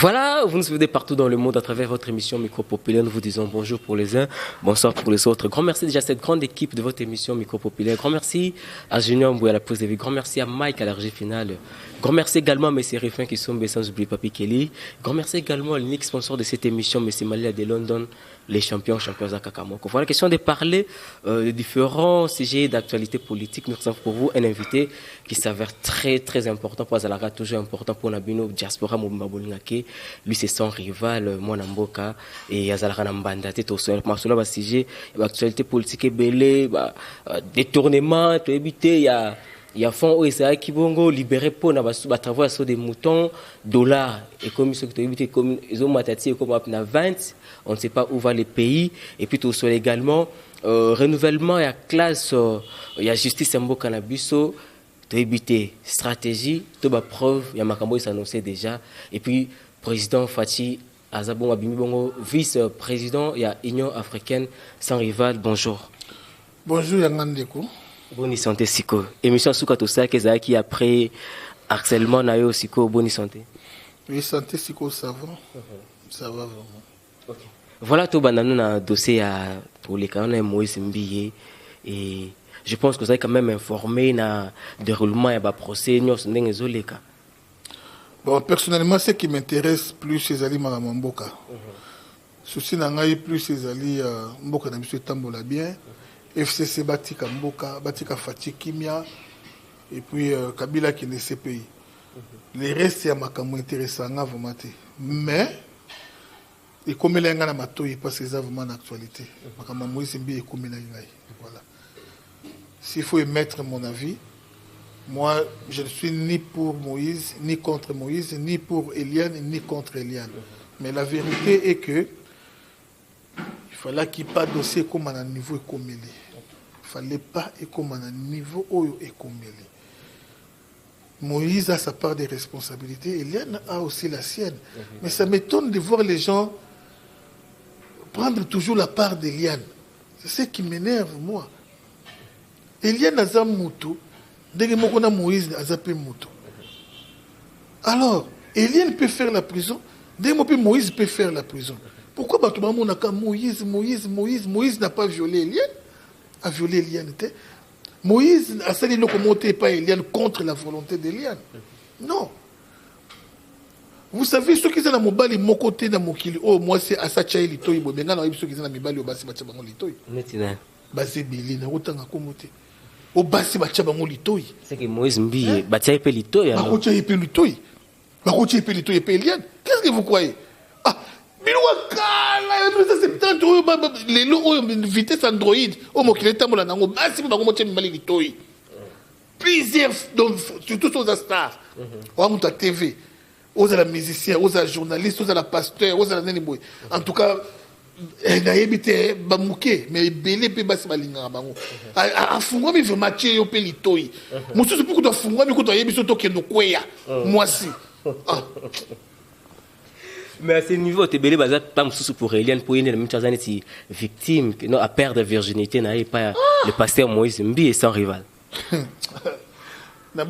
Voilà, vous nous suivez partout dans le monde à travers votre émission Micro Populaire. Nous vous disons bonjour pour les uns, bonsoir pour les autres. Grand merci déjà à cette grande équipe de votre émission Micro Populaire. Grand merci à Junior Mboué à la pause de vie. Grand merci à Mike à la régie finale. Grand merci également à M. Réfin qui sont sans oublier Papi Kelly. Grand merci également à l'unique sponsor de cette émission, M. Malila de London, les champions à Kakamoko. Voilà, question de parler de différents sujets d'actualité politique. Nous avons pour vous un invité qui s'avère très très important pour Azalara, toujours important pour Nabino Diaspora Mobimba Bolingake. Lui c'est son rival, Mwanamboka et Azalara Nambanda. C'est au sol. Mais sur le sujet d'actualité politique belé, détournement, tout éviter, il y a fonds OSA qui vont libérer pour travailler sur des moutons, dollars, et comme ils ont matati comme 20, on ne sait pas où va les pays, et puis tout ça également, renouvellement, il y a classe, il y a justice en beau cannabis, de éviter stratégie, de ma preuve, il y a Makambo, il s'annonçait déjà, et puis président Fatih Azabon Abimibongo, vice-président, il y a Union africaine sans rival, bonjour. Bonjour Yangandeko. Bonne santé, Siko. Émission Souka Tosa, qui après harcèlement, Nayo, Siko, bonne santé. Oui, santé, Siko, ça va. Ça va vraiment. Okay. Voilà, tout le un dossier pour les canons, Moïse Mbiye. Et je pense que vous avez quand même informé na déroulement et procès, nous sommes les cas. Bon, personnellement, ce qui m'intéresse plus, c'est Ali Maramamboka. Souci n'a plus, c'est Ali Mboka, n'a pas tambola bien. FCC Batika Mboka, Batika Fatih Kimia, et puis Kabila qui est de ces pays. Les restes, c'est un makamou intéressant, vraiment. Mais, et comme il y a un mato, il passe vraiment d'actualité. Makamou Moïse Mbi et comme il y a. Voilà. S'il faut émettre mon avis, moi, je ne suis ni pour Moïse, ni contre Moïse, ni pour Eliane, ni contre Eliane. Mais la vérité est que il fallait qu'il n'y ait pas de dossier comme à un niveau écomélé. Il ne fallait pas comme à un niveau écomélé. Moïse a sa part de responsabilité, Eliane a aussi la sienne. Mais ça m'étonne de voir les gens prendre toujours la part d'Eliane. C'est ce qui m'énerve, moi. Eliane a un moutou, dès que Moïse a un moutou. Alors, Eliane peut faire la prison, dès que Moïse peut faire la prison. Pourquoi Moïse n'a pas violé Eliane? A violé Eliane. Moïse a sali locomoté pas Eliane contre la volonté d'Eliane. Non. Vous savez, ceux qui sont dans mon bali, mon côté dans mon kili, oh, moi c'est Asachaï Litoy, mais maintenant, ceux qui sont dans mes bali, au Bassi Bachabango Litoy. Basé Bilina, autant à Komoté. Au Bassi Bachabango Litoy. C'est que Moïse Mbi, Bachaï Pelitoy. Bachaï Pelitoy. Bachaï Pelitoy et Eliane. Qu'est-ce que vous croyez? Ah! Les lots vitesse Android, plusieurs, surtout aux stars, aux TV, aux musiciens, aux journalistes, aux pasteurs, aux en tout cas, il a évité Bamouké, mais Belé Pébas Balinga Bango. A Fungwa, mais veut matcher au Pelitoy. Moi, c'est pourquoi tu as Fungwa, mais quand tu as Yébiso Tokeno Kweya. Moi, si. Mais à ce niveau, tu es basé pas pour Eliane, pour une même chose, victime, non, à perdre virginité, n'a pas le pasteur Moïse Mbi et sans rival. Mais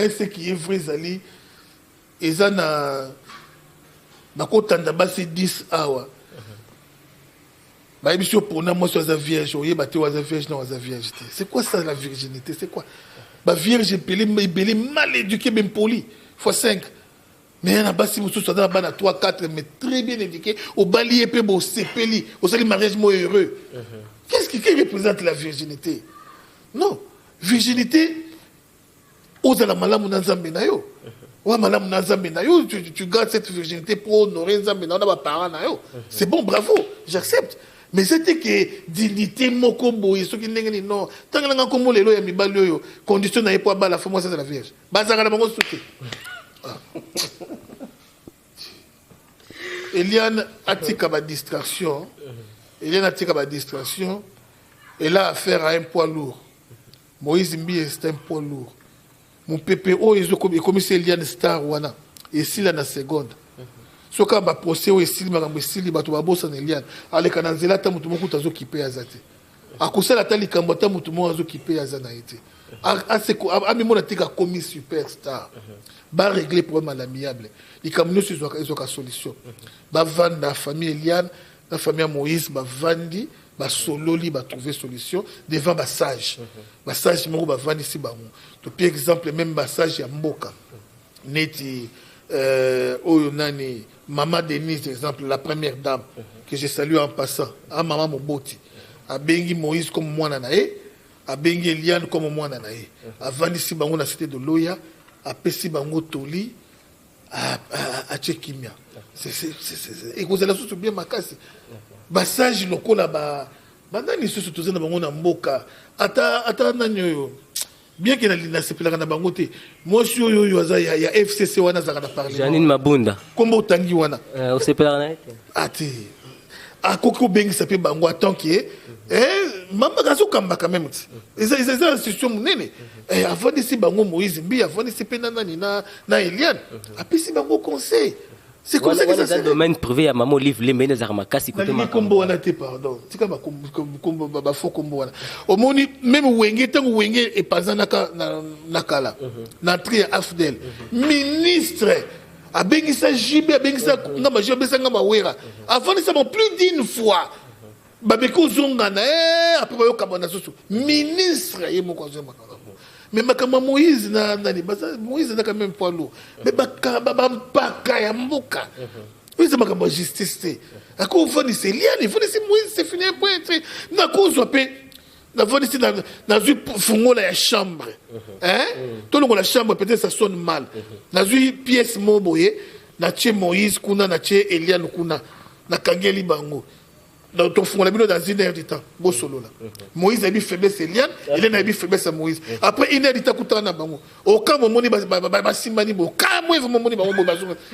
ce qui est vrai, Zali, ils ont na kotanda basi 10 awa. Ba émission pour moi sur la vierge, oye ba te wa vierge non wa vierge. C'est quoi ça la virginité? C'est quoi? Ba vierge belé mal éduqué même poli. Fois 5. Mais un basi vous soit dans bana 3 4 mais très bien éduqué au bali épé beau sepeli, au sali mariage mo heureux. Qu'est-ce qui représente la virginité? Non, virginité aux la malamu na nzambe na yo. Wa malamu na nzambe na yo, tu gardes cette virginité pour honorer nzambe na ba parents na yo. C'est bon, bravo, j'accepte. Mais c'était que dignité moko boye ce qui n'engeni non tant que nga komo lelo ya mibali yo condition na yepo ba la femme ça c'est la vierge bazaka na bango souté. Eliane atika ba distraction. Eliane atika ba distraction. Elle a affaire à un poids lourd. Moïse Mbi est un poids lourd. Mon PPO est comme c'est Eliane Star wana et si la na seconde. Soka ba procès o esili makambo esili bato babosa na Eliane aleka na nzela ta mutu moko tazo kipe azate akosala ta likambo ta mutu moko azo kipe azana ete a même tika commis superstar ba régler problème à l'amiable les camions ils ont solution ba vendre la famille Eliane la famille Moïse ba vandi ba sololi ba trouver solution devant ba sage moko ba vandi si ba to par exemple même ba sage ya mboka neti oyo nani maman Denise exemple la première dame que je salue en passant à maman Moboti a bengi Moïse comme mwana na ye a bengi Eliane comme mwana na ye avandi si bango na cité de Loya a pesi bango toli a Tchekimia et vous allez surtout bien makasi basage lokola ba nani susu tozana bango na mboka ata nani oyo bien que na sepelaka na bango te mosi oyo aza ya FCC wana zaka na parler Janine Mabunda kombo tangi wana au sepelaka na ati akoko bengi sape bango tant que mama kazo kamba quand même ils institution munene avant de si bango Moïse mbi avant de si pena nani na Eliane apesi bango conseil. C'est comme ça que ça se fait. Domaine privé à maman livre les menes armakasi côté ma combo wana te pardon. Tika ba combo ba faux combo wana. Au moni même wenge tango wenge et pas na kala. Na tri afdel. Ministre a bengisa jibe a bengisa ngamba jibe sanga mawera. Avant ça plus d'une fois. Babeko zonga na après ba yokabana susu. Ministre yemo ko zema. Mais makama Moïse Moïse n'a quand même pas lourd. Mais baka ya mboka. Oui c'est makama justice. À quoi vous c'est liane, il faut laisser Moïse c'est fini pour être. Na cause pe na voni si na zu fungola ya chambre. Hein? Tout le monde la chambre peut-être ça sonne mal. Na zu pièce moboye na tche Moïse kuna na tche Eliane kuna na kangeli bango. Dans ton fond, la Bible dans une heure du temps, beau solo là. Moïse a eu faiblesse Eliane, Eliane a eu faiblesse à Moïse. Après une heure du temps, coutana bango. Au cas où mon simani bo, quand moi mon moni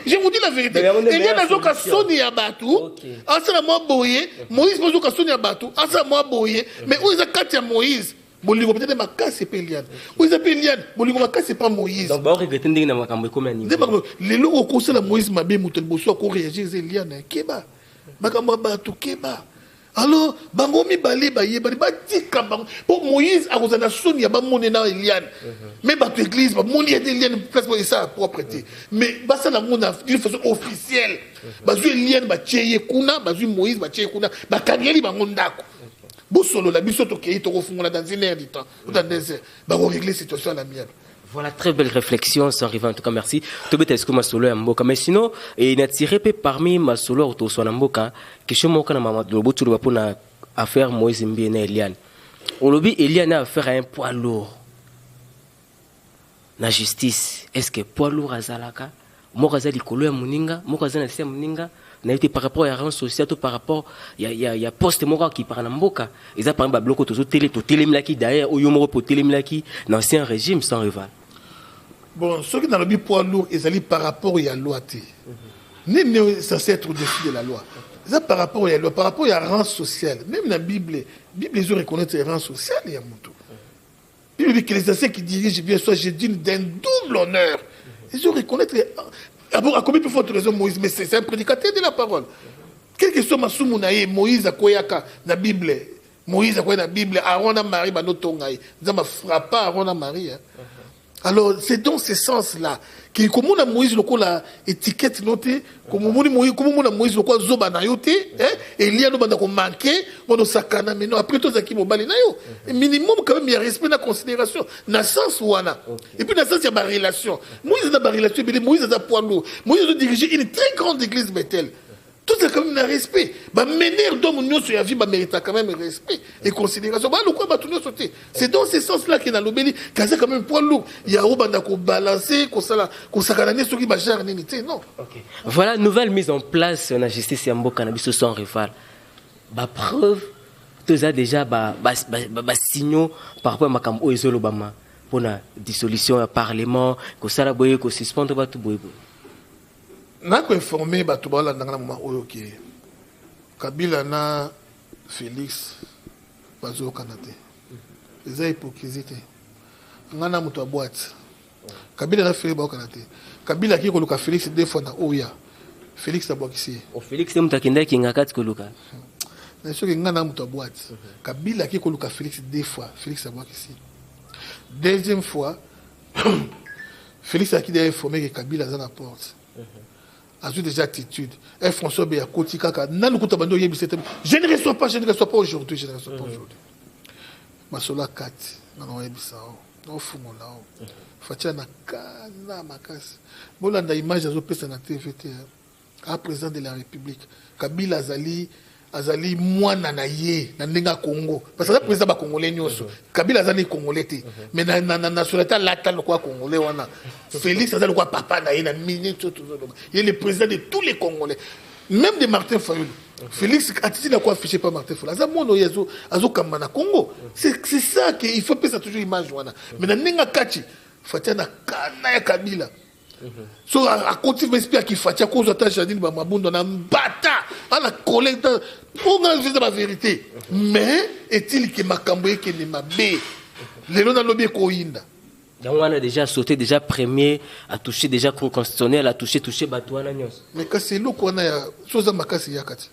je vous dis la vérité. Eliane a zoka soni à Batou. Asa moi boye, Moïse a zoka soni à Batou. Asa moi boye, mais où ils a katia Moïse. Bolingo peut-être ma casse c'est Eliane. Où ils appellent Eliane, bolingo ma casse c'est pas Moïse. Donc ba regretter ndenge na makambo comme ni. Les lots au conseil la Moïse m'a bien mutel bosso ko réagir Eliane keba. Makambo Batou keba. Alors, bango mi balé ba yeba ba tika bango pour Moïse a kozana soni ya ba moni na Eliane. Mais ba tu église ba moni ya Eliane place pour ça propreté. Mais ba ça la mona d'une façon officielle. Ba zu Eliane ba tcheye kuna, ba zu Moïse ba tcheye kuna, ba kangeli bango ndako. Bo solo la biso to kei to kofungola dans une heure du temps. Dans des heures. Ba régler situation la mienne. Voilà, très belle réflexion, sans arriver en tout cas, merci. Tout est-ce que ma solo est mboka. Mais sinon, il n'a tiré parmi ma solo auto soit mboka, question moka na mama lobo tu pour na affaire Moïse Mbie na Eliane. On lobby Eliane a affaire à un poids lourd. Na justice, est-ce que poids lourd azalaka? Moka za likolo ya muninga, moka za na sia muninga. Na été par rapport à rang social, tout par rapport il y a poste moka qui par na mboka. Ils a par exemple bloqué tout télé mlaki d'ailleurs au yomo pour télé mlaki dans ancien régime sans rival. Bon, ceux qui dans le poids lourd, ils allaient par rapport à la loi. N'est censé être au-dessus de la loi. Ça par rapport à la loi, par rapport à rang social. Même dans la Bible, ils ont reconnu les rangs sociaux. Il y a Moutou. La Bible dit que les anciens qui dirigent bien soit je dis d'un double honneur. Ils ont reconnu. À combien de fois tu raison Moïse, mais c'est un prédicateur de la parole. Quel que soit ma soumounaïe, Moïse a quoi dans la Bible. Moïse a quoi dans la Bible. Aaron a Marie, Banotongaï. Ils ont frappé Aaron a Marie. Alors, c'est dans ce sens-là que comme on a Moïse le la étiquette notée, comme on a Moïse le quoi zoba na yoté, et il y a no banda ko manqué, on sakana mais non après tout ça qui mo bali na yo. Minimum quand même il y a respect la considération, na sens wana. Et puis dans sens il y a ma relation. Moïse a ma relation, mais Moïse a poids lourd. Moïse a dirigé une très grande église Bethel. Tout ça quand même un respect. Bah mener d'homme nous sur la vie bah mérite quand même respect et considération. Bah le quoi bah tout nous sauter. C'est dans ce sens-là qu'il a l'obéli. Car c'est quand même poids lourd. Il y a où bah qu'on balancer, qu'on s'accanane sur qui bah gère n'unité non. Okay. Voilà nouvelle mise en place na justice ya mboka na biso sans rival. Bah preuve tout ça déjà bah signaux par rapport à makambo ezolo bama pour la dissolution du parlement, que ça la boye que suspendre ba tout boye. Na ko informer bato ba la ndanga na mama oyo ke Kabila na Félix bazo kanate eza hypocrisie te ngana muto boîte Kabila na Félix ba kanate Kabila ki ko luka Félix deux fois na oya Félix abokisi o Félix mutakenda ki ngakati ko luka na soki ngana muto boîte Kabila ki ko luka Félix deux fois Félix abokisi Deuxième fois, Félix a informé que Kabila est à la porte. A eu déjà attitude. Et François Béakoti, je ne reçois pas, aujourd'hui, je ne reçois pas aujourd'hui. Masola Kati, non, non, Fatia na kana makasi. Bola na image azo pesa na TVT. A président de la République. Kabila azali mwana na ye na ndinga Congo. Parce que le président ba congolais nyoso. Kabila azali congolais te. Mais na nationalité lata le quoi congolais wana. Félix azali quoi papa na ye na minute tout. Il est le président de tous les Congolais. Même de Martin Fayulu. Félix Atiti n'a quoi affiché par Martin Fayulu. Azamono yazo azo kamana Congo. C'est ça qu'il faut penser toujours image wana. Mais na ndinga kachi Fatia na kana ya Kabila. So a continué m'espérer qu'il Fatia cause attache Janine Bamabundo na mbata ala collecte on a vu la vérité. Mais est-il que makamboye que ne mabe lelo na lobby ko inda. Donc on a déjà sauté déjà premier à toucher déjà cour constitutionnel à toucher Batouana Nyos. Mais quand c'est là qu'on a soza makasi yakati.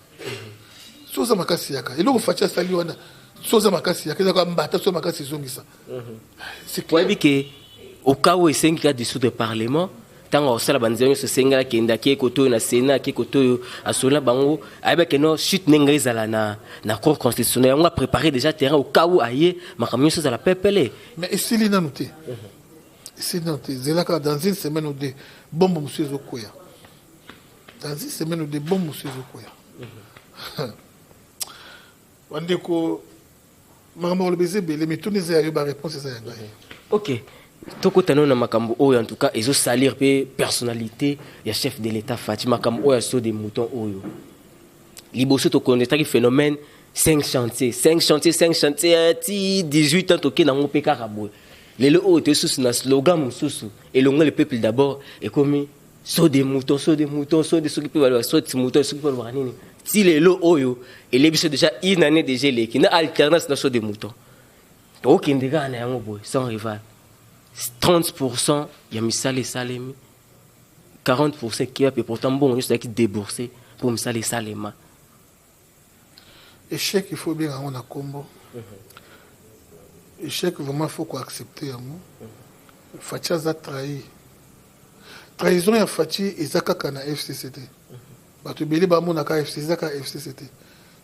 Soza makasi yaka. Et là Fatia sali wana soza makasi yaka ka mbata soza makasi zongisa. C'est quoi que au cas où il s'est dissous le Parlement, tant que ça, banzéon se senga qui est koto na Sénat qui est koto à cela bango, avec no chute n'engage à na cour constitutionnelle, on a préparé déjà terrain au cas où aïe, ma camion ça la pepele. Mais ici il a noté, ici noté, c'est là que dans une semaine ou deux, bon monsieur Zokoya, dans une semaine ou deux, bon monsieur Zokoya. Wandeko, maman le baiser, les méthodes à y réponse c'est ça. Ok. Toko tano na makambo oyo en tout cas ezo salir pe personnalité ya chef de l'état Fati makambo oyo so des moutons oyo liboso to connaître phénomène 5 chantiers ti 18 ans toke na ngope karabo lelo oyo te sous na slogan mususu elongo le peuple d'abord et comme so des moutons so des soki pe ba so des moutons soki pe ba nini ti lelo oyo et biso déjà une année déjà leki na alternance na so des moutons to kindega na yango boy sans rival 30% il y a misali salemi 40% qui a pourtant bon juste qui débourser pour misali salema échec il faut bien on a combo échec vraiment faut qu'on accepter amour Fatia a trahi trahison ya Fatia ezaka kana FCCT bato beli ba mona ka FCCT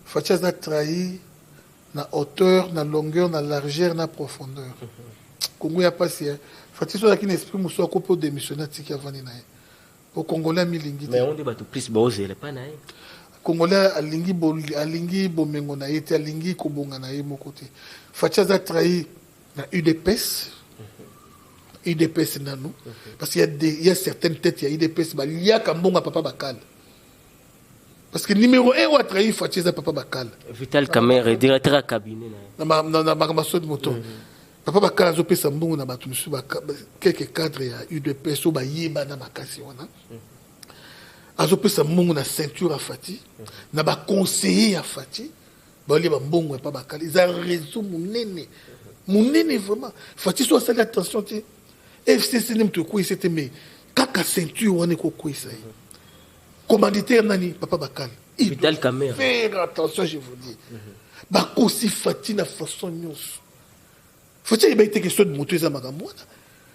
Fatia a trahi na hauteur na longueur na largeur na profondeur Congo ya passé Fatia so qui n'exprime so ko po démissionner tiki avant na au Congolais milingi mais on débat plus bozele pas na Congolais alingi bomengo na yete alingi kobonga na ye moko te Fatia a trahi na UDPS nano parce qu'il y a certaines têtes il y a UDPS il y a kambonga papa Bakal parce que numéro 1 a trahi Fatia papa Bakal Vital Kamerhe directeur à cabinet na makambaso de moto Papa Bakala a pesa mbongo na bato musu quelques cadres ya UDPS so ba yeba na makasi wana. Azo pesa mbongo na ceinture à Fati, na ba conseiller à Fati, ba liba mbongo pa Bakala. Ils ont raison munene vraiment. Fati so sali attention te. FCC nem to ko c'était mais kaka ceinture wana ko ko isa. Commanditaire nani Papa Bakala. Vital Kamerhe. Faire attention je vous dis. Ba kosi Fati na façon nyos. Faut-il y ait question de monter ça magamouana?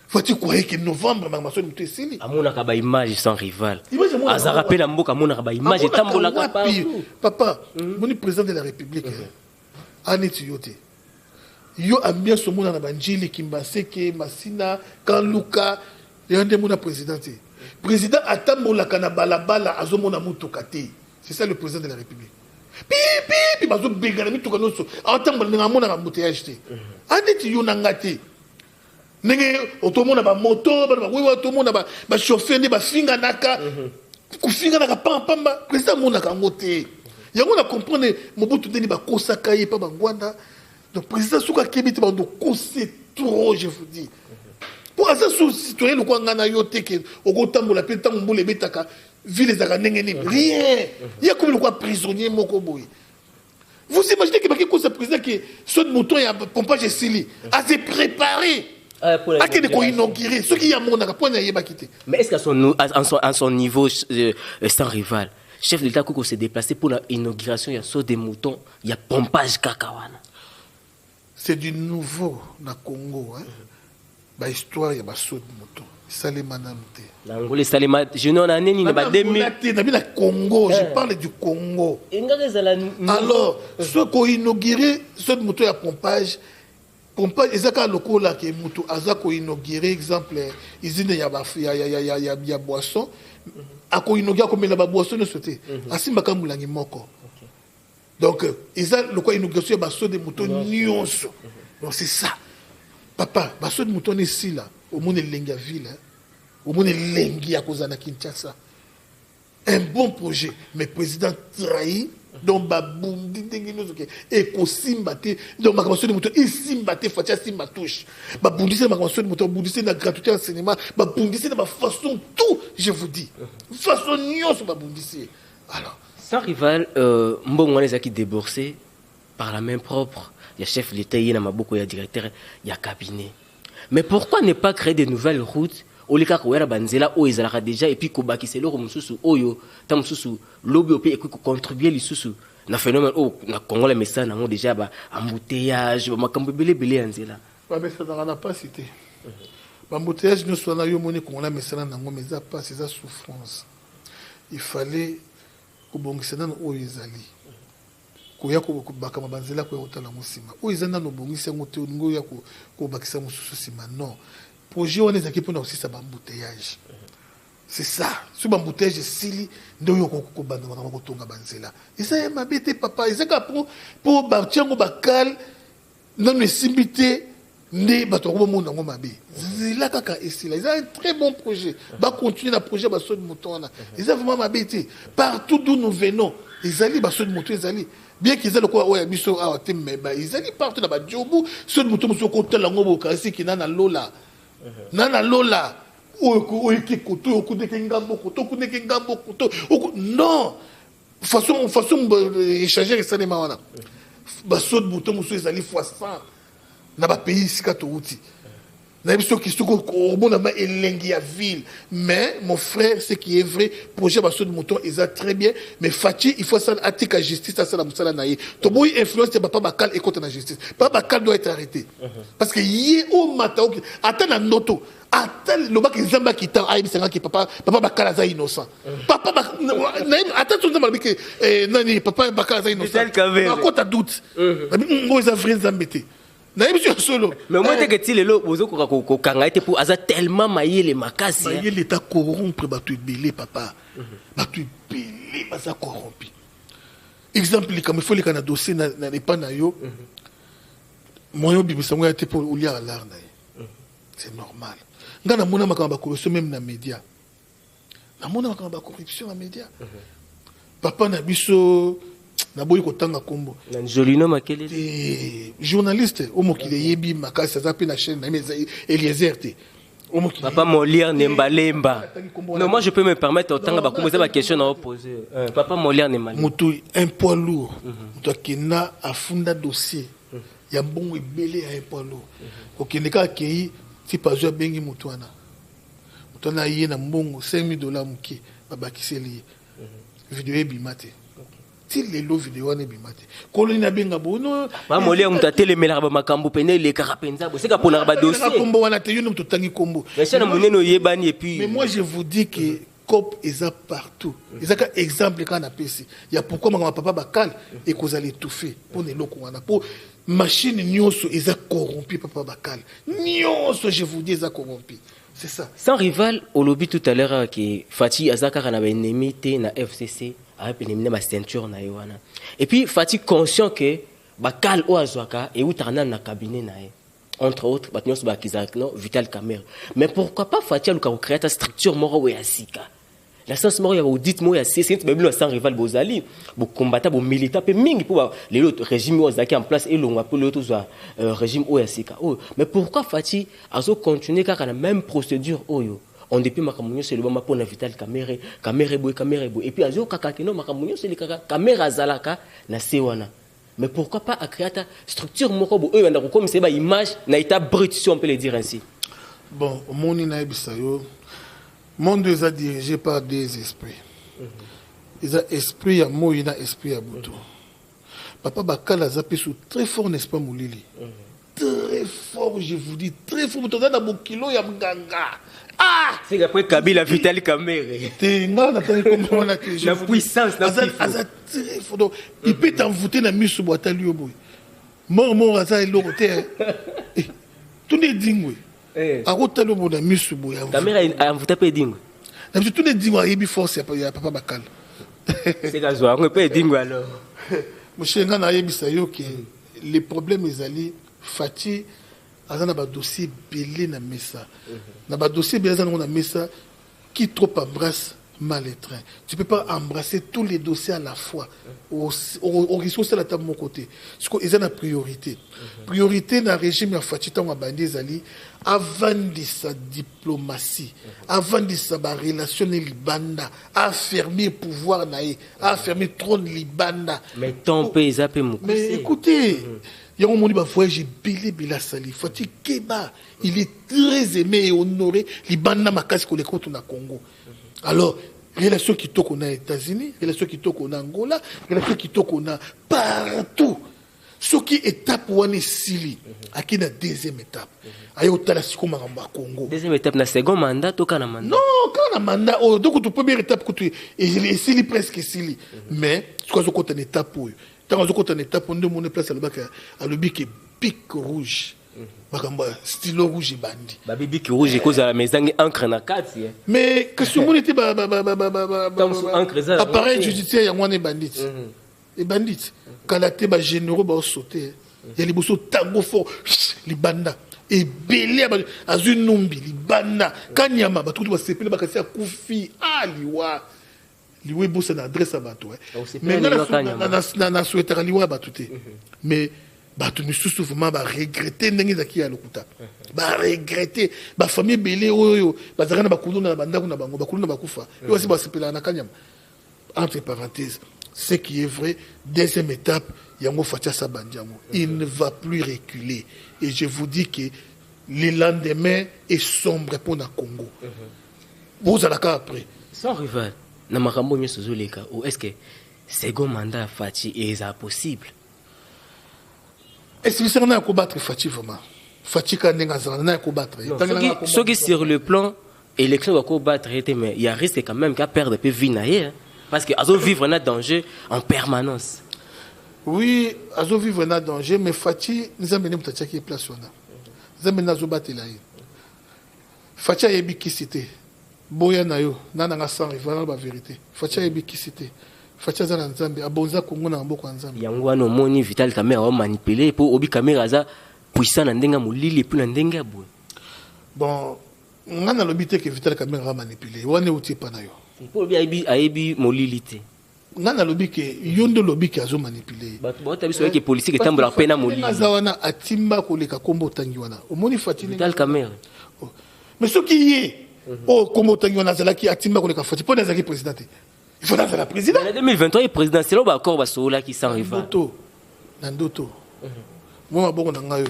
Faut-il croire que novembre magamouana monter sili? Amona kaba image sans rival. Aza rappel amboka amona kaba image tambola kaba. Papa, mon président de la République. Aneti yote. Yo ambiance au monde na banjili Kimbaseke, Masina, Kanluka, yande mona président. Président atambola kana balabala azomona mutokate. C'est ça le président de la République. Pipi bazo begana mituka noso atambola nga mona na mbouteillage te. Aneti yo nangati nenge otomona ba moto ba wewa otomona ba chauffeur ne ba finga naka kufinga naka pamba président mona kango te yango na comprendre Mobutu ndeni ba kosaka ye pa bangwanda donc président suka kebiti ba ndo c'est trop je vous dis pour ça sous citoyen le kwa ngana yo te ke okotambola pe tango mbule betaka ville ezaka ndenge nini rien il y a comme le quoi prisonnier moko boy. Vous imaginez que ce président qui ce mouton et pompage et sili a se préparé à qu'il ait inauguré ce qui y a mon point n'a pas quitté. Mais est-ce qu'à son niveau sans rival, chef de l'État Koko s'est déplacé pour l'inauguration, il y a saut des moutons, il y a pompage cacawana. c'est du nouveau na Congo. Bah, histoire, il y a Basso de Moto. Salema Namte. L'Angola, Salema, je n'en ai ni pas 2000. Congo, je parle du Congo. Alors, ceux qui ont inauguré, ceux de Moto, il y a pompage. Pompage, ils ont le là qui est Moto. Ils ont inauguré, exemple, ils il y a boisson. À quoi inauguré, comme il y a boisson, nous sauter. Ainsi, ma camoulangi moko. Donc, ils ont le quoi inauguré, Basso de Moto, nyonso. Donc, c'est ça. Papa, Basso de Moto, on est ici, là. Au monde de ville, au monde de à cause de Kinshasa. Un bon projet, mais le président trahi, donc Baboundi, et Kosimbate, donc ma de moto, et Simbate, Fatia Simbatouche. Baboundi, c'est ma de moto, Baboundi, c'est la gratuité en cinéma, Baboundi, c'est de ma façon, tout, je vous dis. Façon nion sur Baboundi. Alors. Sans rival, Mbongo les a qui déboursé par la main propre. Il y a chef de l'État, il y a beaucoup, il y a directeur, il y a cabinet. Mais pourquoi ne pas créer de nouvelles routes au lieu de banzela où ils ont déjà et puis kobaki c'est le mususu oyo tam mususu lobby au pays et contribuer les susu na phénomène oh na Congo les messages n'ont déjà ba embouteillage ba makambo belé anzela ba mais ça n'a pas cité ba embouteillage nous soit na yo moni Congo les messages n'ont mais ça pas c'est ça souffrance il fallait kobongisa na oyo ezali koya ko bakama banzela ko yotala musima o izana no bongisa ngote ngo ya ko bakisa mususu sima non projet on ezaki pona aussi ça bambouteillage c'est ça sur bambouteillage sili ndo yo ko banda na ko tonga banzela isa mabete papa izaka pour batiango bakal non simbité ne bato ko mona ngo mabe zila kaka esila ils ont un très bon projet ba continuer na projet ba so de motona ils ont vraiment mabete partout d'où nous venons ils allaient ba so de moto ils allaient bien qu'ils aient le quoi ouais biso a tem mais ils allaient partout là ba jobu so de moto so ko tela ngo kasi ki nana lola o ki koto o kudeke ngambo koto non façon échanger ça les mawana ba so de moto so ils allaient fois 100 na ba pays sikato uti na biso ki soko mona ma elengi ya ville mais mon frère ce qui est vrai projet basso de mouton ils a très bien mais Fati il faut ça atika justice ça la musala naïe to boy influence papa bakal et contre la justice papa bakal doit être arrêté parce que yi au matin attends na noto attends le bac zamba qui t'a aïe c'est qui papa bakal za innocent papa attends tout ça que nani papa bakal za innocent à quoi t'as doute ngo za vrai zambete. Mais moi, je dis que pour tellement mailler les macasses. Mailler l'État corrompre, tu belé, papa. Tu belé, ça corrompu. Exemple, comme il faut les dossier n'est pas naïo. Moi, je été pour oublier à l'art. C'est normal. Dans le monde, on a corruption même dans les médias. Dans le monde, on a corruption dans les médias. Papa n'a biso. Naboyi kotanga kombo Jolino makele journaliste omo ki yebi makasa za pe na chaîne na Eliezer te omo ki papa Molière Nembalemba non moi je peux me permettre otanga ba kombo za question à poser papa Molière Nembalemba mutu un poids lourd mutu akena afunda dossier ya mbongo ebele ya un poids lourd okendeka kei ti pazwa bengi mutu ana ye na mbongo $5,000 muke babakiseli vidéo ebimate si les lots vidéo ne bimate koloni na benga bono ba Molière mutu atelemela ba makambo pene le karapenza bo seka pona ba dossier kombo wana te yono mutu tangi kombo mais ça na muneno yebani et puis mais moi je vous dis que COP est partout ils ont un exemple quand on a PC il y a pourquoi ma papa bakal et qu'on allait étouffer pour les locaux wana pour machine nyonso ils ont corrompu papa bakal nyonso je vous dis ils ont corrompu. C'est ça. Sans rival, au lobby tout à l'heure que Fati Azaka a un ennemi na FCC a ennemi ma ceinture na yoana. Et puis Fati conscient que bakal o azwaka et utana na cabinet na entre autres batnyos ba kizakno Vital Kamerhe. Mais pourquoi pas Fati luka créer ta structure moro we asika. La sens moro ya audit mo ya c'est même sans rival bozali bo combattre bo militant pe mingi pour les autres régime ozaki en place et longa pour les autres régime oyasika. Oh mais pourquoi Fati azo continuer car la même procédure oyo on depuis makamunyo c'est le moment pour Vital Kamerhe boy et puis azo kakakino makamunyo c'est le Kamerhe azalaka na sewana. Mais pourquoi pas à créer ta structure moko bo eux ndako comme c'est ba image na état brut si on peut le dire ainsi. Bon moni na bisayo monde est dirigé par des esprits. Ils ont esprit à moi, ils ont esprit à Boutou. Papa Bakala Zapesu très fort, n'est-ce pas, Moulili? Très fort, je vous dis, très fort. Tu as un kilo, ya mganga. Ah! C'est qu'après Kabila Vital Kamere. La puissance, la très fort. Donc, il peut t'envoûter dans la mise sur boîte à lui au bout. Mort, ça est l'autre. Tout est dingue. A route le bout de la mise sur boîte. Ta mère a envoûté peu dingue. Tout est dingue, il y a force, il y a Papa Bakala. C'est qu'à joie, on peut dingue alors. Monsieur Ngana Yebisayo, les problèmes, ils allaient. Fati azana ba dossier belé na mesa na ba dossier belé na mesa qui trop embrasse mal les trains. Tu peux pas embrasser tous les dossiers à la fois au risque de la table de mon côté. Ce qu'ils ont la priorité na régime ya Fati tant bandi zali avant de sa diplomatie, avant de sa relation libanda, affermir pouvoir naé, affermir trône libanda. Mais ton pays zappé mon. Mais écoutez, il y a un moment où voyage belé sali. Fati Keba, il est très aimé et honoré. Libanda makasi ko le compte na Congo. Alors, relation qui toque aux États-Unis, relation qui toque en Angola, relation qui toque partout. Ce qui est étape où on est sili, à qui la deuxième étape. Aïe au talasiko maramba Congo. Deuxième étape, na second mandat, to kana mandat. Non, kana mandat. Oh, donc tu première étape que tu et il est sili presque sili. Mais tu crois que tu étape où tant que tu étape on demande place à le bic est pic rouge. Stylo rouge et bandi. Babi bic rouge et cause à la maison encre na kati. Mais que ce monde était appareil judiciaire ya mwana bandit. Les bandits quand la teba généraux ba sauter. Il y a les bosso tango fort les banda et belé à une numbi les banda kanyama ba tout ba sepela ba kasi akufi aliwa. Liwe bossa na adresse à bato. Mais na souhaiter liwa ba touté. Mais bato misusu vraiment ba regretter ndenge zaki ya lokuta. Ba regretter ba famille belé oyo ba zakana ba kuluna na banda kuna bango ba kuluna ba kufa. Yo aussi ba sepela na kanyama. Entre parenthèses, ce qui est vrai, deuxième étape, Yango Fatia Sabandiamo, il ne va plus reculer. Et je vous dis que le lendemain est sombre pour le Congo. Vous allez après. Sans rival, Namakambo Nyosuzuleka, ou est-ce que second mandat Fati est possible? Est-ce que c'est un combattre Fati vraiment? Fati Kanengazan, un combattre. Ce qui sur le plan, élection va combattre, mais il y a risque quand même qu'à perdre peu vie. Parce que Azo vivre un danger en permanence. Oui, Azo vivre un danger, mais Fati, nous avons mené qui est place. Nous avons mené Azo battre là. Fati a ébi qui c'était. Boya nayo, nana sans rival la vérité. Fati a ébi qui c'était. Fati a zana nzambe, abonza Congo na mboko nzambe. Yango ano moni Vital Kamere a manipulé pour obi Kamere aza puissant na ndenga mulili puis na ndenga boy. Bon, on a l'obité que Vital Kamere a manipulé. On est outil pas nayo. Pour bien aibi molilité. Nana lobby que yondo lobby qui a zo manipulé. Bah tu as vu que politique est tambour la peine à molili. Nazawana atimba koleka kombo tangiwana. Omoni Fatine. Vital Kamere. Mais ce qui est oh kombo tangiwana zalaki atimba koleka Fatine pour nazaki président. Il faut dans la président. En 2023 il président c'est là ba encore ba sola qui s'en rival. Nandoto. Moi bongo nangayo.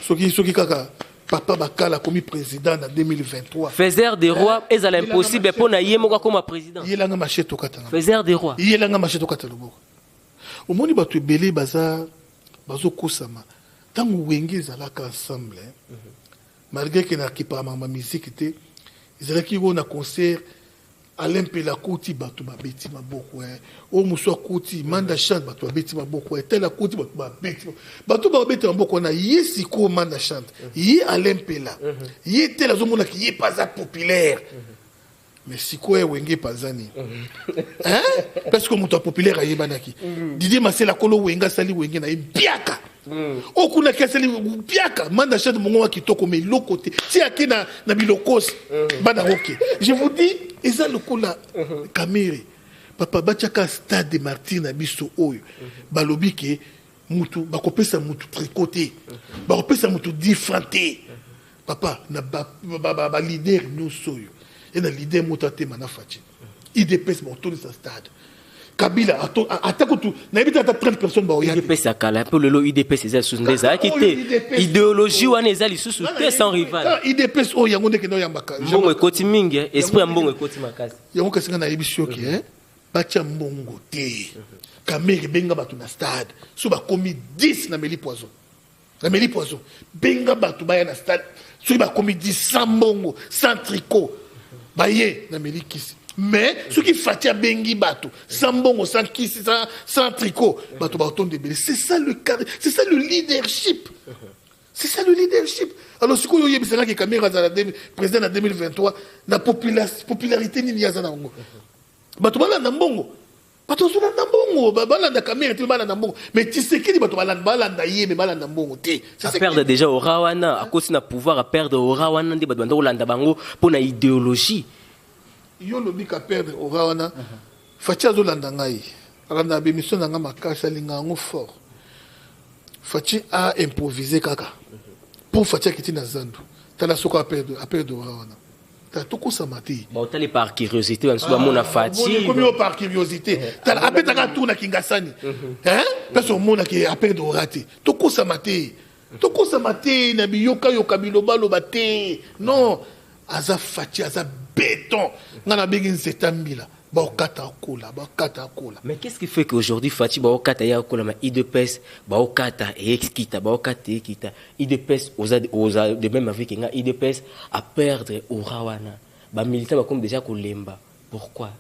Soki kaka Papa Bakala commis président en 2023. Faiseur des rois, est à l'impossible pour naïe moka comme président. Il est là nga machete okata. Faiseur des rois. Il est là nga machete okata loboko. Au moni batu belé baza bazo kosama. Tangu wenge zalaka ensemble. Malgré que na kipa ma musique était ils allaient qui na concert Alain Pela Koti batu babeti maboko o muso Koti manda chante batu babeti maboko tela Koti batu babeti batu babeti maboko na yesi ko manda chante yi Alain Pela yi tela zo mona ki yi pas populaire mais siko wenge pazani hein parce que muto populaire ayebanaki Didier Masela kolo wenga sali wenge na biaka okuna keseli biaka manda chante mongo wa kitoko mais lokote si akina na bilokos bana roke je vous dis et ça le coup là Kamere papa bachaka stade de Martin na biso oyo balobi ke mutu bakopesa mutu tricoté bakopesa mutu diffranté papa na ba leader nous soyo et na leader motate manafati IDPS monto sa stade Kabila attends tu na ebita 30 personnes ba oyandi IDPS akala pour le IDPS c'est sous des akité idéologie wana ezali sous sans rival IDPS o yango ndeke no yambaka mbongo ekoti mingi esprit mbongo ekoti makasi yango kasinga na ebisio ke bacha mbongo te caméra benga batu na stade so ba komi 10 na meli poison benga batu baya na stade so ba komi 10 sans mbongo sans tricot baye na meli kisi mais ce qui fatia bengi batu sans mbongo sans kisi sans tricot batu ba autant de belé c'est ça le cadre, c'est ça le leadership. C'est ça le leadership. Alors, si vous avez dit que Kamera président en 2023, la popularité ni a na ngo. Bato bala na mbongo. Bato suna na mbongo, bala na Kamera tu bala na mbongo. Mais tu sais qui dit bato bala na yé mais bala na mbongo té. Ça perdre déjà au rawana, à cause na pouvoir à perdre au rawana ndi bato ndo landa bango pour na idéologie. Yo lobi ka perdre au rawana. Fatia zo landa ngai. Rana be mission nga makasa linga ngo fort. Fatia a improvisé kaka. Pour Fatia qui est dans Zando, tu as la soca à perdre de Rawana. Tu as tout ça maté. Bon, tu as les par curiosité, on se voit Fatia. Comme par curiosité. Tu as appelé ta tour na Kingasani. Hein? Parce que mon qui a perdu au raté. Tout ça maté. Tout ça maté. Nabi yoka yoka biloba lobate. Non. Aza Fatia, aza béton. Nana begin setambila. Mais qu'est-ce qui fait qu'aujourd'hui Fati Baokata ya kola ma IDPS Baokata et Exkita Baokata et Kita IDPS aux de même avec nga IDPS à perdre au Rawana ba militants comme déjà kolemba pourquoi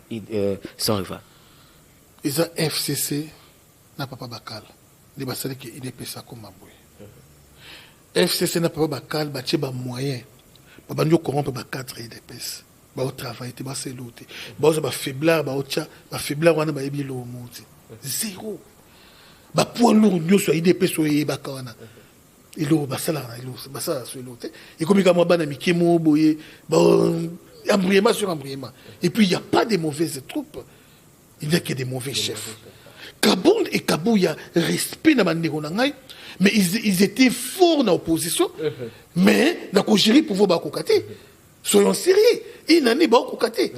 sans rival ils ont FCC n'a pas bakal les basali que IDPS a comme aboy FCC n'a pas bakal ba tcheba moyen ba banyo corrompre ba cadre IDPS au travail, tu vas se lutter. Bah faiblard, faiblard, on a pas ébi l'eau monte. Zéro. Bah pour l'eau, nous soit IDP soit bakana. Il eau basala, il bah ça sur l'autre. Et comme il y a moi ban ami qui m'a boyé, bah embrayement sur embrayement. Et puis il y a pas de mauvaises troupes. Il n'y a que des mauvais chefs. Kaboul et Kabou, il y a respect dans le mais ils étaient forts dans l'opposition. Mais dans le gérer pour vous bakokate. Soyons sérieux. Il n'en est pas au côté.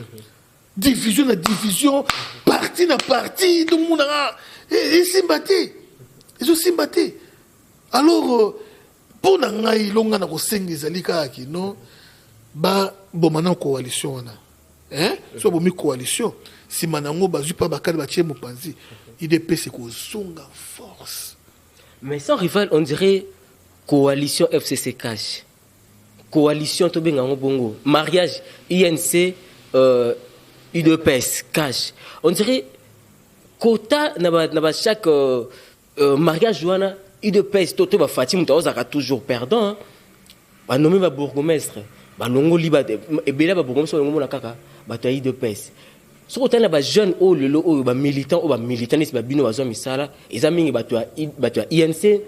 Division à division, parti na parti, tout le monde a. Ils s'y battent. Ils ont s'y battent. Alors, pour n'engager longa na kosengi zalika qui non, bah bon maintenant coalition na. Hein? Soit bon mi coalition. Si manango bazu pas bakal batie mopanzi, IDP c'est ko zonga force. Mais sans rival, on dirait coalition FCC cash. Coalition Tobenga Bongo, mariage INC, UDPS, cash. On dirait quota n'a chaque mariage jouana UDPS Toto va Fatim Taozaka toujours perdant. Ba nommé ba bourgmestre, ba longo liba et bela ba bourgmestre longo na kaka, ba ta UDPS. So autant ba jeune o lelo o ba militant o ba militaniste ba bino bazo misala, ezami ba to INC.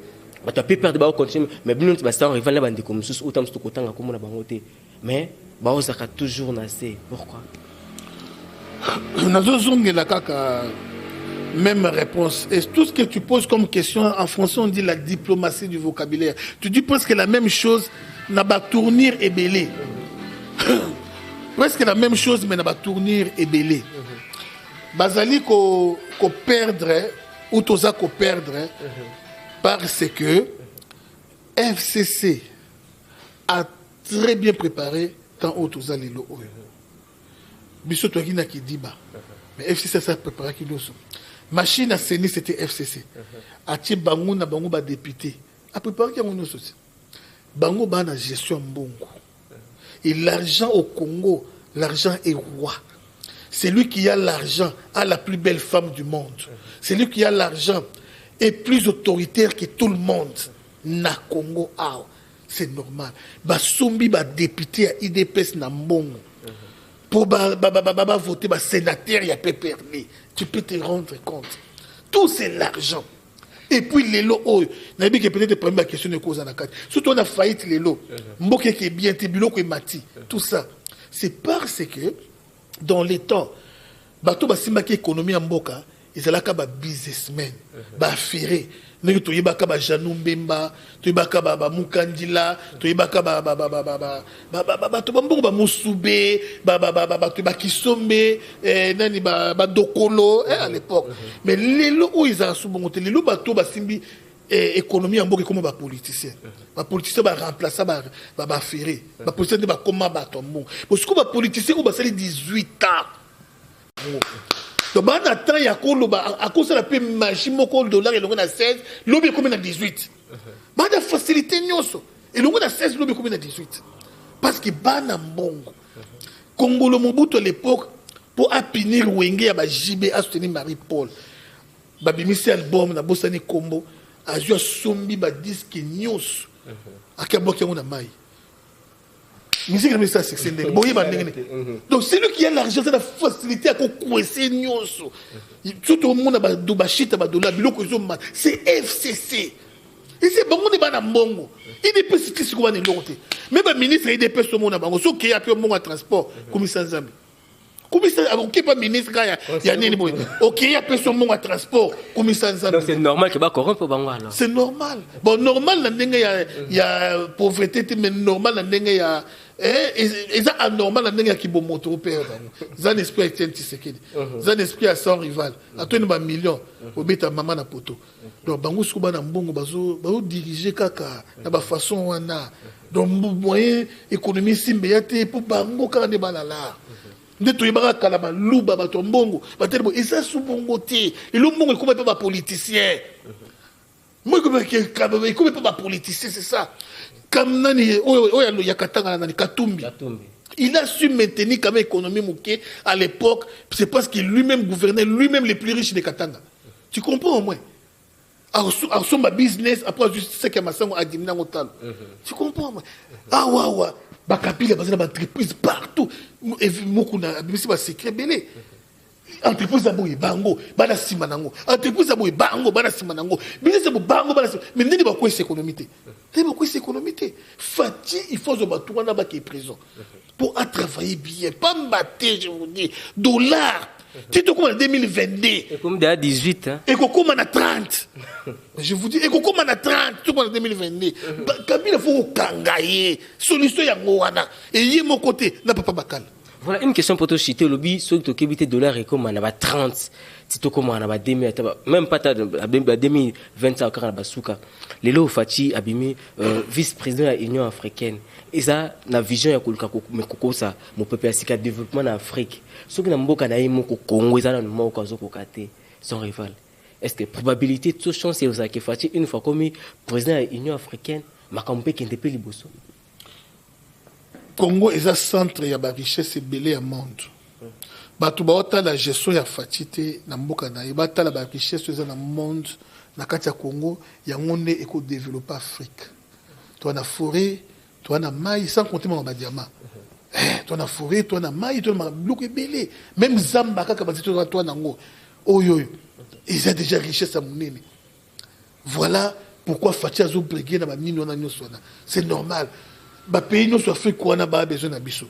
Tu as pu perdre, tu continuer, mais bien tu vas sans rival, tu vas comme sous autant que tu as comme on a bangoté. Mais tu as toujours nassé. Pourquoi? Nous avons la même réponse. Et tout ce que tu poses comme question, en français, on dit la diplomatie du vocabulaire. Tu dis presque la même chose, n'a pas tournir et belé. Presque la même chose, mais n'a pas tournir et belé. Bazali ko perdre, ou toza ko perdre, parce que FCC a très bien préparé tant au toza lelo. Biso toi qui n'a qui dit bas. Mais FCC ça préparé qui l'oso. Machine à Séni c'était FCC. Ati bango na bango ba député. A préparé qui on oso. Bango ba na gestion mbongo. Et l'argent au Congo, l'argent est roi. C'est lui qui a l'argent, a la plus belle femme du monde. C'est lui qui a l'argent est plus autoritaire que tout le monde. Na Congo, c'est normal. Basumbi ba député à IDPS na mbongo. Pour voter ba sénateur il y a PPRD. Tu peux te rendre compte. Tout c'est l'argent. Et puis les lots, n'a dit que peut-être première question de cause en a surtout on a faillite les lots. Mboke qui est bien, te biloko est mati. Tout ça, c'est parce que dans les temps, bateau basimba qui économie en mboka. Ils allaient comme businessmen, ferré. Nous tu yebaka ba Janou Mbemba, tu yebaka ba Mukandila, tu yebaka ba tu bambo ba Musube, tu ba Kisombe, nani ba Dokolo à l'époque. Mais les lots où ils ont soubongoté, les lots bateau ba simbi économie en boka comme ba politicien. Ba politicien ba remplacer ba ferré. Ba politicien ba comment ba tombo. Parce que ba politicien ou ba sali 18 ans. donc bah attends il y a koloba à cause de la paix machine moko dollar et l'on a 16 lobby combien à 18 bah la facilité nyonso et l'on a 16 lobby combien à 18 parce que bana mbongo Congolo Mobutu à l'époque pour apinir Wenge à ba JB à soutenir Marie-Paul babimisi album na bosani combo a joué sombi ba disque nyos a kaboki on a mai musique mais ça c'est boye ba ndenge donc c'est lui qui a l'argent c'est la facilité à coincer nyos tout le monde ba do ba chita ba dollar biloko zo mal c'est FCC et c'est bon on est bana mbongo il est petit ce qu'on va n'éloigner même le ministre il est pas sur mon abango so qui a peu mon transport comme ça zambi comme ça avant qui pas ministre il y a nini boy OK il y a peu sur mon transport comme ça zambi donc c'est normal que ba corrompre bango alors c'est normal bon normal la ndenge il y a pauvreté mais normal la ndenge il y a et ça anormal la ndenge qui bon moto père ça esprit avec Tshisekedi ça esprit à son rival à toi une million obita maman na poto donc bango suba na mbongo bazo diriger kaka na ba façon wana donc moyen économie simbiate pour bango ka ne balala ndeto yebaka kala ba luba ba tombongo ba tellement et ça sous bongo té et le mbongo comme pas ba politicien moi comme pas ba politicien c'est ça comme nani oya yakatanga nani Katumbi il a su maintenir quand même l'économie mouké à l'époque c'est parce qu'il lui-même gouvernait lui-même les plus riches de Katanga tu comprends au moins à son business après juste ce que masango a diminué en temps tu comprends moi ah ouais ba kapila bazana ba entreprise partout et beaucoup na bisi ba secret belé entreprise aboye bango bana sima nango entreprise aboye bango bana sima nango business aboye bango bana mais ndeni ba ko économie Fati il faut se battre na ba qui est présent pour travailler bien pas mbatter je vous dis dollars tu te comme en 2022 et comme déjà 18 hein et comme en 30 je vous dis et comme en 30 tu comme en 2022 Kabila faut kangaye solution ya ngwana et yé mon côté na papa bakal. Voilà une question pour te citer le bi sur to kebité dollar et comme on a 30 si to comme on a 2000 même pas 2020 encore na basuka lelo Fati abimi vice-président de l'Union africaine et ça na vision ya koluka kokosa mon peuple asika développement en Afrique ce que na mboka na yimo ko Congo ça na mboka zo kokate son rival est-ce que probabilité de chance c'est ça que Fati une fois comme président de l'Union africaine makampe kende pe liboso Congo est un centre ya ba richesse belé à monde batu ba la gestion ya Fati na mboka na yeba la ba richesse za na monde na kati ya Congo ya ngone eko développer Afrique toi na forêt toi na maïs sans compter ma diamant toi na forêt toi na maïs toi na bloc belé même zamba kaka bazito toi na ngo oyo ils ont déjà richesse à monene voilà pourquoi Fati a zo briguer na ba nino na nyoso na c'est normal ba pays no soit fait quoi na ba besoin na biso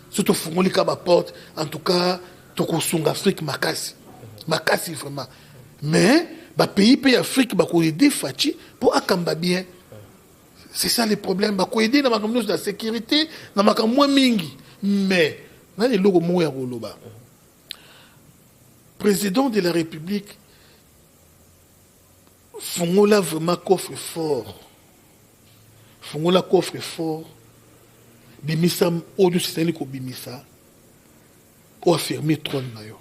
surtout fungoli ka ba porte en tout cas to ko sunga Afrique makasi vraiment mais ba pays Afrique ba ko aider Fati pour akamba bien c'est ça le problème ba ko aider na makambo de la sécurité na makambo moins mingi mais na le logo mo ya koloba président de la République fungola vraiment coffre fort bimisa odu c'est ko bimisa o affirmer trône na yo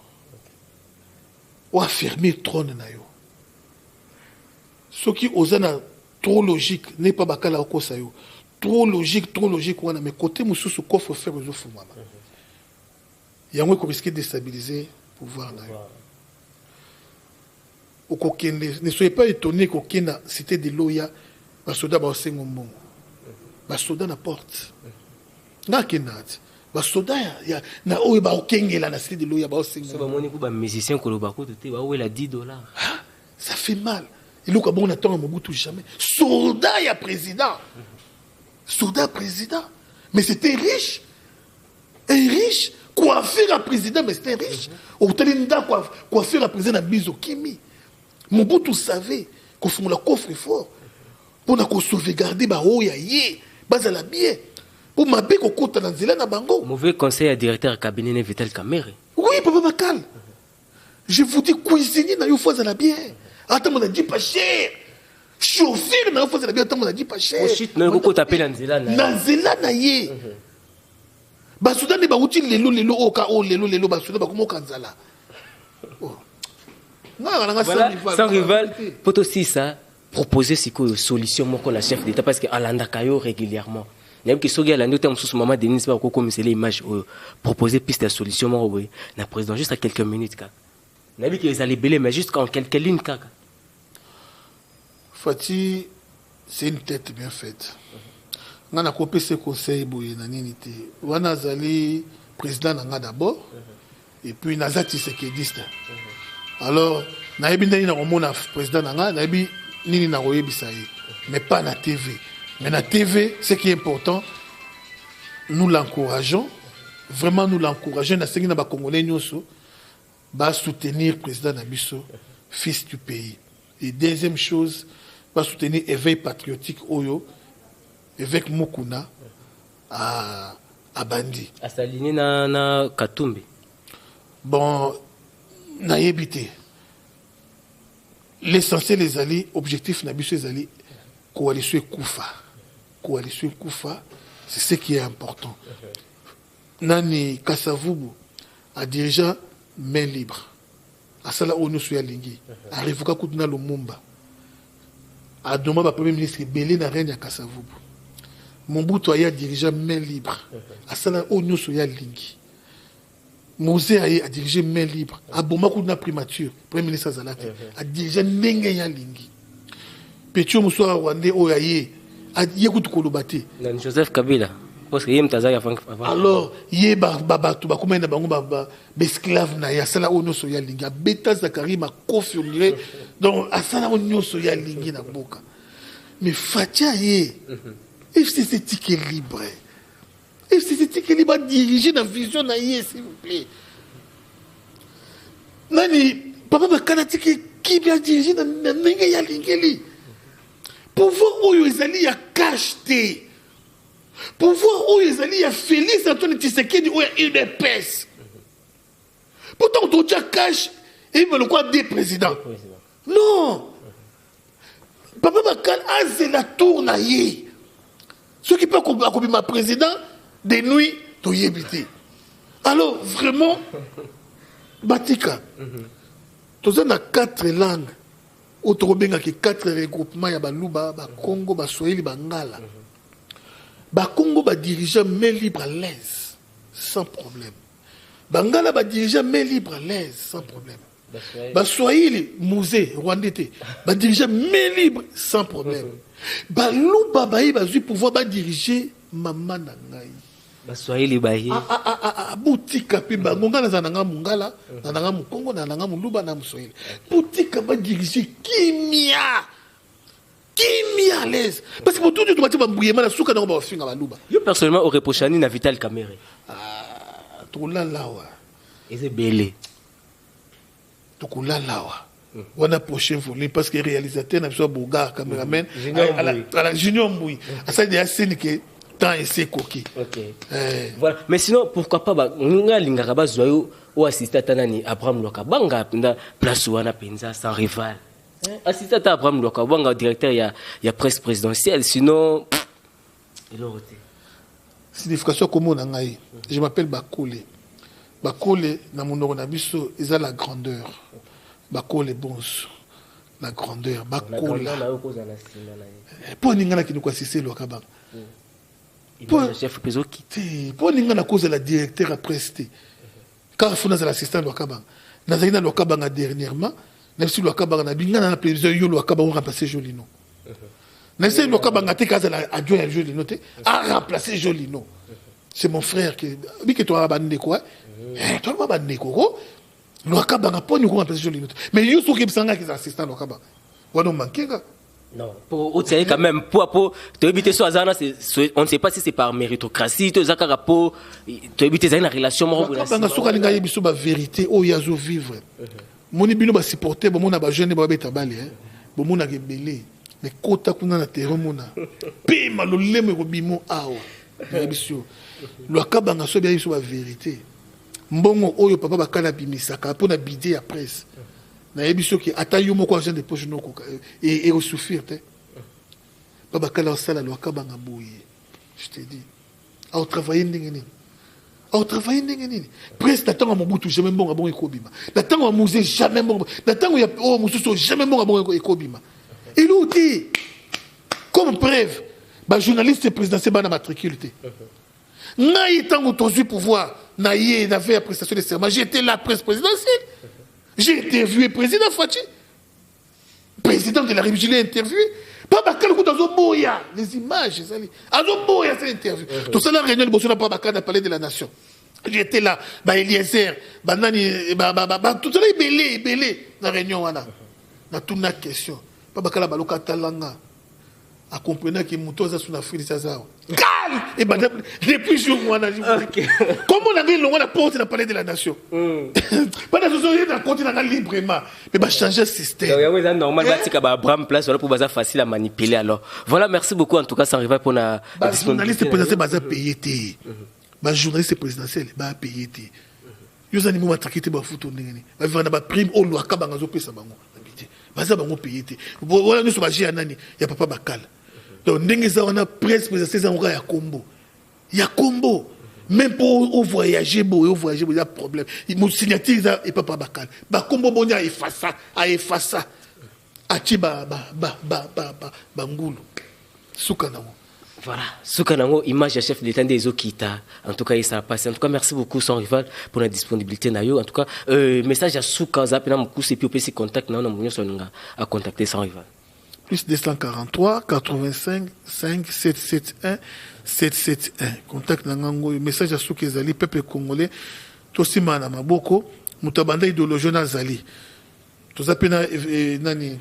ce qui osana trop logique n'est pas bakala okosa yo trop logique wana mais côté mususu coffre fort zo fumama yango ko risquer de déstabiliser pouvoir na yo okokende ne soyez pas étonné kokena cité de Loya basoda ba osengo mbongo basoda na porte na kenat basoda ya na oyo ba okengela na cité de Loya ba osengo ça va moni ko ba musicien ko loba ko te ba wela $10 ça fait mal il ko bon attend Mobutu jamais soldat ya président mais c'était riche coiffeur à président mais c'était riche otelinda coiffeur à président na biso kimi Mobutu savait qu'on fait le coffre fort pour na ko sauvegarder ba oya yé bazala bien pour mabe ko kota na nzela na bango mauvais conseil à directeur cabinet Vital Kamerhe oui papa Bakal je vous dis cuisinier na yo fois la bien attends on a dit pas cher chauffeur na yo fois la bien attends on a dit pas cher shit na ko taper na nzela na yé basuda ne ba uti lelo oka o lelo basuda ba komo kanzala Voilà, sans rival, peut aussi ça proposer une solution pour la chef d'État parce qu'elle a régulièrement. Il y a que ce gars là, nous avons ce moment Denis pas comme c'est l'image proposer piste de solution moi la président juste à quelques minutes ka. On a vu qu'ils allaient belé mais juste en quelques lignes ka. Fati, c'est une tête bien faite. On a copié ce conseil boye na ninité. On a zali président nanga d'abord et puis Nazati Sekediste. Alors, naebi ndani na komona président nanga, naebi nini na koyebisa ye, mais pas na TV. Mais na TV, ce qui est important, nous l'encourageons, vraiment nous l'encourageons, na sengi na ba Congolais nyonso ba soutenir président Nabiso, fils du pays. Et deuxième chose, ba soutenir éveil patriotique oyo avec Mukuna à Bandi. À s'aligner na Katumbi. Bon, na yebité. L'essentiel des alliés, objectif Nabiso les alliés, coalition Koufa. Coalition Koufa, c'est ce qui est important. Nani Kassavubu a dirigeant main libre. À cela on nous soit lingi. A révoquer Koutna Lumumba. A demandé au premier ministre Belé na reine à Kassavubu. Mobutu a dirigeant main libre. À cela on nous soit lingi. Mosé a dirigé main libre. A Bomakou na primature, premier ministre Zalate, a dirigé Nenga ya lingi. Petio Moussa Rwandais Oyaye, a Yekout Kolobate. Joseph Kabila. Parce que Yem Tazaya avant. Alors, Yeba Babatu, Bakuma na Bango Baba, Besclave na ya Sala Ono Soya lingi. A Beta Zakari ma confirmé. Donc, à Sala Ono Soya lingi na Boka. Mais Fatia Ye, FCC ticket libre. FCC ticket libre diriger la vision na Ye, s'il vous plaît. Nani, Papa Bakana ticket qui vient diriger na Nenga ya lingeli. Pouvoir où ils allaient à cacheter. Pouvoir où ils allaient à Félix Antoine Tshisekedi ou à UDPS. Pourtant, on t'a cache et il me le croit des présidents. Non. Papa Bakal a c'est la tournaille. Ce qui peut accompagner ma président, des nuits, tu y habiter. Alors, vraiment, Batika, tu as 4 langues. Autorobenga qui 4 regroupements ya baluba ba Congo ba Swahili ba Ngala. Ba Congo ba dirigeant main libre à l'aise sans problème. Ba Ngala ba dirigeant main libre à l'aise sans problème. Ba Swahili musée Rwandais ba dirigeant main libre sans problème. Ba luba ba yi ba zu pouvoir ba diriger maman na ngai. Baswahili bahi. Boutique puis bangonga na zananga mungala, na nanga mukongo na nanga muluba na muswahili. Boutique ba diriger kimia. Kimia à l'aise. Parce que pour tout tu vas te bambouiller na suka na ba finga baluba. Yo personnellement aurait prochani na Vital Kamerhe. Tukula lawa. Eze belé. Tukula lawa. On a prochain volet parce que réalisateur n'a pas Bogar caméraman à la Junior Mouy. À ça il y a scène que temps et c'est coquille. OK. Voilà, mais sinon pourquoi pas nga lingaka bazwa ou assistant tanani Abraham Lokabanga penda place wana penza sans rival. Assistant Abraham Lokabanga directeur il y a presse présidentielle sinon il aurait été. Signification comment on a. Je m'appelle Bakole. Bakole na monoko na biso eza la grandeur. Bakole bonso. La grandeur Bakole. Pour ningana qui nous assisté Lokabanga. Le chef Pezo quitte. Pour ninga na cause de la directeur à prester. Car faut dans l'assistant Lokabanga. Nazina Lokabanga dernièrement, même si Lokabanga na binga na prévision yo Lokabanga remplacer Jolino. Même si Lokabanga te kaza adjoint à Jolino a remplacé Jolino. C'est mon frère qui bi que toi bande quoi. Toi ba bande quoi. Lokabanga pour nous remplacer Jolino. Mais yo so ki bisanga ki assistant Lokabanga. Wana mankenga. Non, pour Otiaï quand même, pour te éviter ça, on ne sait pas si c'est par méritocratie, tu as rapport, te éviter ça une relation morale. Quand on a souvent une vérité, oh yazo vivre. Mon ibino ba supporter, bon mon a ba jeune ba beta balé, bon mon a gebelé, mais kota kuna na terrain mona. Pima lo leme ko bimo awa. Bisio. Lo kabanga so bien so ba vérité. Mbongo oyo papa ba kala bimisaka pour na bidé à presse. Na yebiso ki atayo moko agent de poche noko et souffrir te baba kala sala lo kabanga boye je te dis a travailler ndingeni au travail nini presque d'attendre mon bout jamais bon bon ekobima d'attendre mon musée jamais bon d'attendre ya oh mususu jamais bon bon ekobima et l'outil comme preuve ba journaliste présidentiel bana matricule té ngai tango tozu pouvoir na yé na fait la prestation de serment j'étais la presse présidentielle j'ai interviewé président Fachi président de la République je l'ai interviewé pas bakal ko dans boya les images ça azo boya cette interview tout ça la réunion de Bosona pas bakal na palais de la nation. J'étais là, Eliezer, Nani, tout ça est belé, dans la réunion. Dans toute la question. Pas bakala baloka talanga. À comprendre que Moutoza sont sous la fille de Sazao. Calme! Et depuis jour, moi, comment on a mis la porte dans le palais de la nation? Pas dans la continent librement. Mais bah changer le système. C'est normal, il y a Abraham place pour que facile à manipuler. Alors, voilà, merci beaucoup en tout cas, sans rival pour la disponibilité. Les journalistes présidentiels payés. Les journalistes présidentiels payés. Ils ont mis ma traquette pour foutre ils ont prime au loi kabangazo pesa bango. Baza bango payé. Voilà nous sommes agis anani, il y a papa bakal. Donc ndengeza on a presse présidentielle en ya combo. Il y a combo. Même pour voyager, il y a problème. Il m'a signature et papa bakal. Ba combo bonya effaça, Achiba bangulu. Soukanamo. Voilà, Soukanango, image de chef de l'État des Okita. En tout cas, il s'est passé. En tout cas, merci beaucoup, son rival, pour la disponibilité. En tout cas, message à Souka, Zapena Moukou, c'est puis contact, à contacter son rival. Plus 243 85 5 771 771. Contact Nangango, message à Souka Zali, peuple congolais, Tosima na Maboko, Moutabanda idéologie na Zali. Tozapena nani,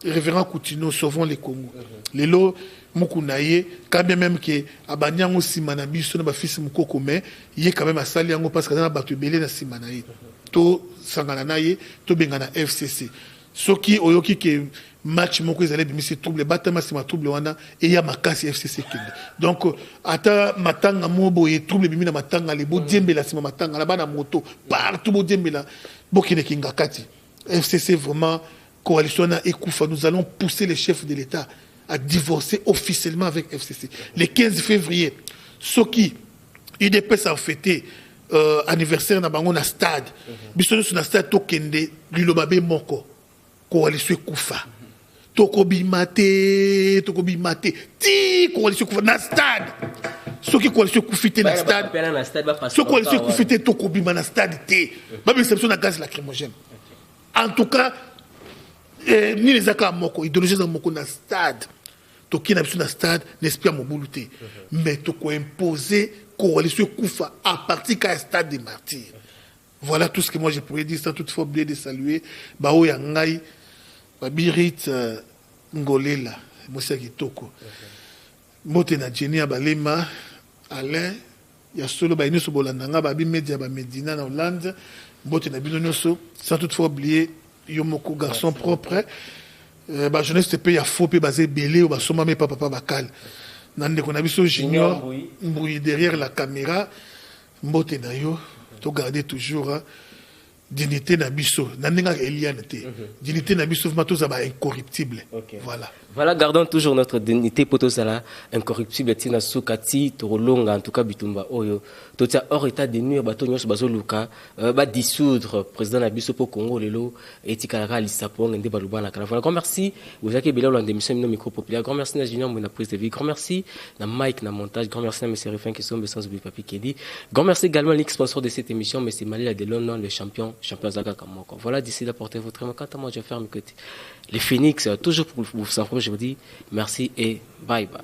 révérend Coutinho, sauvons les Congo. Les lots, Moukunaye, quand bien même que Abanyango Simanabi, son ba fils Moukoko, mais il est quand même à Saliango parce que dans la bateau belé na Simanaye. To Sangananaye, to Bengana FCC. Ce qui, oyoki que match moko ils allaient bimisi trouble, batama sima trouble wana, et ya makasi FCC kende. Donc, ata matanga mobo et trouble bimina matanga, les beaux djembe la sima matanga, la bana moto, partout beau djembe la, bokine kingakati. FCC vraiment, coalition na ekoufa, nous allons pousser les chefs de l'État à divorcer officiellement avec FCC. Le 15 février, Soki, IDPS a fêté anniversaire na bango na stade. Bisono sur na stade tokende, lilobabe moko, coalition Koufa. Tokobimate, ti coalition Koufa na stade. Soki coalition Koufite na stade. Soki coalition Koufite tokobima na stade te. Ba exception na gaz lacrymogène. En tout cas, ni les accords moko, idéologie dans moko na stade. Toki na biso na stade, n'espère mobuluté. Mais toko imposer coalition Koufa à partir d'un stade des martyrs. Voilà tout ce que moi je pourrais dire sans toutefois oublier de saluer Bao Yangai, Babirit Ngolela, Moussa Kitoko. Motena Jenny Abalema, Alain, Yasolo Baïnoso Bolandanga, Babi Media Medina en Hollande, Motena Binonoso, sans toutefois oublier Yomoko garçon propre. Ba jeunesse te paye à faux pe basé belé ou ba soma me papa bakal. Nande qu'on a vu ce junior mbouyi derrière la caméra. Mbote na yo to garder toujours dignité na biso. Nandenga Eliane te. Dignité na biso mato za ba incorruptible. Voilà. Voilà, gardons toujours notre dignité pour tout ça incorruptible tina sukati torolonga en tout cas bitumba oyo. Tout ça hors état de nuire bato nyos bazo luka ba dissoudre président na biso pour Congo lelo etikala lisapong ende baluba na kala. Voilà, grand merci vous avez bien dans l'émission micro populaire. Grand merci na Junior na prise de vie. Grand merci na Mike na montage. Grand merci à monsieur Rifin qui sont sans oublier Papi Kedi. Grand merci également à l'ex-sponsor de cette émission monsieur Malila de London le champion Zaga Kamoko. Voilà, d'ici là portez votre main. Quant à moi je ferme côté. Les Phoenix toujours pour vous informer, je vous dis merci et bye bye.